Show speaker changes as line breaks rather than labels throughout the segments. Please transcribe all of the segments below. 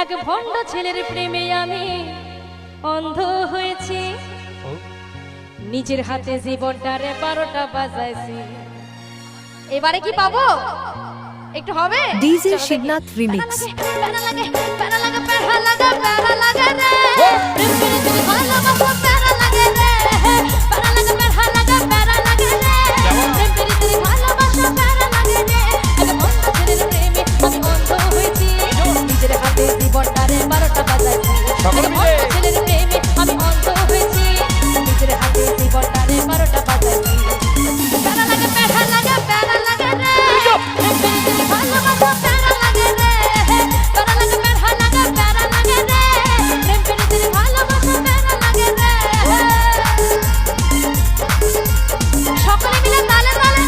এক ভণ্ড ছেলের প্রেমে আমি অন্ধ হয়েছি, নিজের হাতে জীবনটারে 12টা বাজাইছি। এবারে কি পাবো? একটু হবে
ডিজে শিবনাথ রিমিক্স।
প্যারা লাগে প্যারা লাগে প্যারা লাগে প্যারা লাগে রে, প্রেম করে তুমি ভালোবাসো প্যারা লাগে রে, প্যারা লাগে প্যারা লাগে প্যারা লাগে রে, প্রেম করে তুমি ভালোবাসো প্যারা লাগে রে। এক ভণ্ড ছেলের প্রেমে আমি অন্ধ হয়েছি, নিজের হাতে জীবনটারে 12টা বাজাইছি। এক ভণ্ড ছেলের প্রেমে আমি অন্ধ হয়েছি, নিজের হাতে জীবনটারে 12টা বাজাইছি। প্যারা লাগে প্যারা লাগে প্যারা লাগে রে, প্রেম করে তুমি ভালোবাসো প্যারা লাগে রে, প্যারা লাগে প্যারা লাগে প্যারা লাগে রে, প্রেম করে তুমি ভালোবাসো প্যারা লাগে রে। সকলে মিলে তালে তালে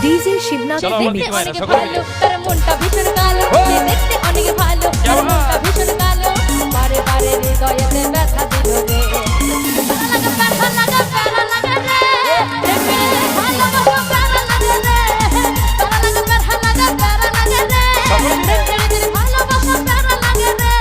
ডিজে শিবনাথ রিমিক্স।
অনেক ভালো তার মনটা ভীষণ কালো, সে দেখতে অনেক ভালো তার মনটা ভীষণ কালো, বারে বারে হৃদয়েতে ব্যথা দিল রে। প্যারা লাগা প্যারা লাগা রে, প্রেম করে ভালোবাসো প্যারা লাগা রে, প্যারা লাগা প্যারা লাগা প্যারা লাগা রে, প্রেম করে ভালোবাসো প্যারা লাগা রে।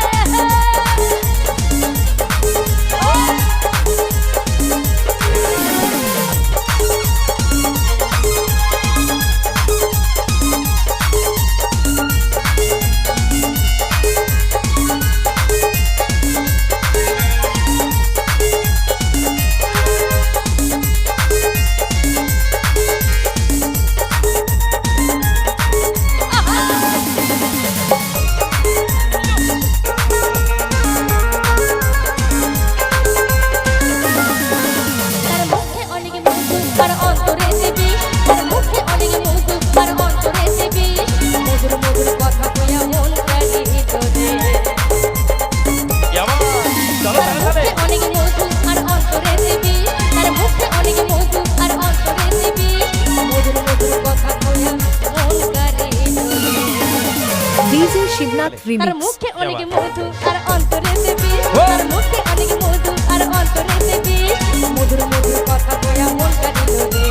ডিজে শিবনাথ
তার
রিমিক্স।
মুখে অনেক মধু আর অন্তরে বিষ, তার মুখে অনেক মধু আর অন্তরে বিষ, মধুর মধুর কথা কইয়া মন কাটিল রে।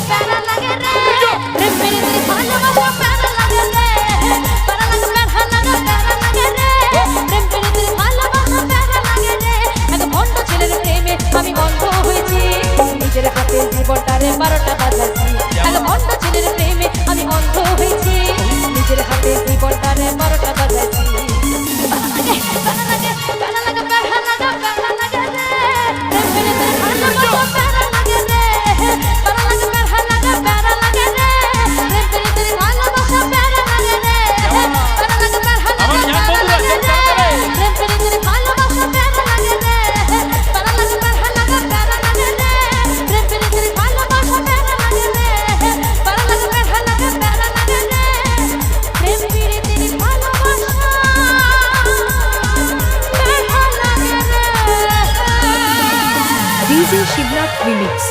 প্যারা লাগে রে, প্রেম করে তুমি ভালোবাসো প্যারা লাগে রে, প্যারা লাগে প্যারা লাগে প্যারা লাগে রে, প্রেম করে তুমি ভালোবাসো প্যারা লাগে রে। এক ভণ্ড ছেলের প্রেমে আমি অন্ধ হয়েছি, নিজের হাতে জীবনটারে 12টা বাজাইছি। এক ভণ্ড ছেলের প্রেমে আমি অন্ধ হয়েছি, নিজের হাতে জীবনটারে 12টা বাজাইছি। প্যারা লাগে প্যারা লাগে প্যারা লাগে প্যারা লাগে রে, প্রেম করে তুমি ভালোবাসো প্যারা লাগে রে, প্যারা লাগে প্যারা লাগে প্যারা লাগে রে, প্রেম করে তুমি ভালোবাসো প্যারা লাগে রে, প্যারা লাগে প্যারা লাগে প্যারা লাগে রে, প্রেম করে তুমি ভালোবাসো প্যারা লাগে রে, প্যারা লাগে প্যারা লাগে প্যারা লাগে রে, প্রেম করে তুমি ভালোবাসো প্যারা লাগে রে, প্যারা লাগে প্যারা লাগে প্যারা লাগে রে, প্রেম করে তুমি ভালোবাসো প্যারা লাগে রে।
DJ Shibnath remix.